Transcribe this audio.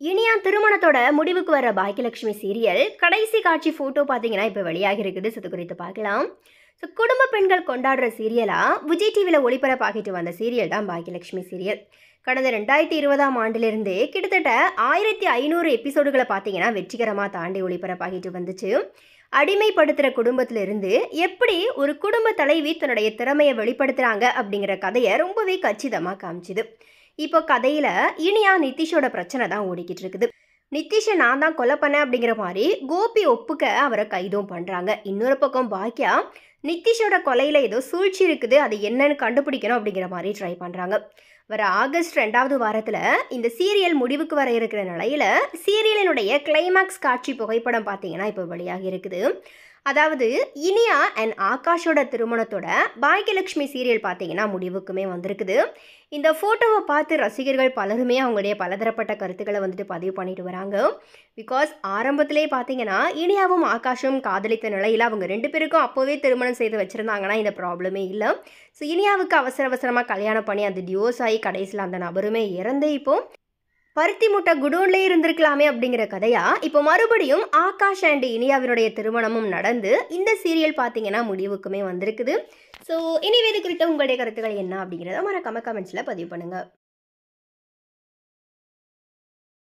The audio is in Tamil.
இனியா திருமணத்தோட முடிவுக்கு வர பாக்கியலட்சுமி சீரியல் கடைசி காட்சி ஃபோட்டோ பார்த்தீங்கன்னா இப்போ வெளியாகி இருக்குது. இது குறித்து பார்க்கலாம். ஸோ குடும்ப பெண்கள் கொண்டாடுற சீரியலாக விஜய் டிவியில் ஒளிபரப்பாகிட்டு வந்த சீரியல் தான் பாக்கியலட்சுமி சீரியல். கடந்த 2020ஆம் ஆண்டிலிருந்து கிட்டத்தட்ட 1500 எபிசோடுகளை பார்த்தீங்கன்னா வெற்றிகரமாக தாண்டி ஒளிபரப்பாகிட்டு வந்துச்சு. அடிமைப்படுத்துகிற குடும்பத்திலிருந்து எப்படி ஒரு குடும்ப தலைவி தன்னுடைய திறமையை வெளிப்படுத்துகிறாங்க அப்படிங்கிற கதையை ரொம்பவே கச்சிதமாக காமிச்சுது. இப்போ கதையில் இனியா நிதிஷோட பிரச்சனை தான் ஓடிக்கிட்டு இருக்குது. நிதிஷை நான் தான் கொலை பண்ணேன் அப்படிங்கிற மாதிரி கோபி ஒப்புக்க அவரை கைதும் பண்ணுறாங்க. இன்னொரு பக்கம் பாக்கியா நிதிஷோட கொலையில் ஏதோ சூழ்ச்சி இருக்குது, அது என்னன்னு கண்டுபிடிக்கணும் அப்படிங்கிற மாதிரி ட்ரை பண்ணுறாங்க. வர ஆகஸ்ட் 2வது வாரத்தில் இந்த சீரியல் முடிவுக்கு வர இருக்கிற நிலையில் சீரியலினுடைய கிளைமேக்ஸ் காட்சி புகைப்படம் பார்த்தீங்கன்னா இப்போ வெளியாகி இருக்குது. அதாவது இனியா அண்ட் ஆகாஷோட திருமணத்தோட பாக்கியலட்சுமி சீரியல் பார்த்தீங்கன்னா முடிவுக்குமே வந்திருக்குது. இந்த ஃபோட்டோவை பார்த்து ரசிகர்கள் பலருமே அவங்களுடைய பலதரப்பட்ட கருத்துக்களை வந்துட்டு பதிவு பண்ணிட்டு வராங்க. பிகாஸ் ஆரம்பத்திலே பார்த்தீங்கன்னா இனியாவும் ஆகாஷும் காதலித்த நிலையில் அவங்க 2 பேருக்கும் அப்போவே திருமணம் செய்து வச்சுருந்தாங்கன்னா இந்த ப்ராப்ளமே இல்லை. ஸோ இனியாவுக்கு அவசரமாக கல்யாணம் பண்ணி அந்த டிவோர்ஸ் ஆகி கடைசியில் அந்த நபருமே இறந்து இப்போ பருத்தி முட்டை குடோன்லேயே இருந்திருக்கலாமே அப்படிங்கிற கதையா இப்போ மறுபடியும் ஆகாஷ் அண்ட் இனியாவினுடைய திருமணமும் நடந்து இந்த சீரியல் பார்த்தீங்கன்னா முடிவுக்குமே வந்திருக்குது. ஸோ இனிவே இது குறித்த உங்களுடைய கருத்துக்கள் என்ன அப்படிங்கிறத மறக்காம கமெண்ட்ஸில் பதிவு பண்ணுங்கள்.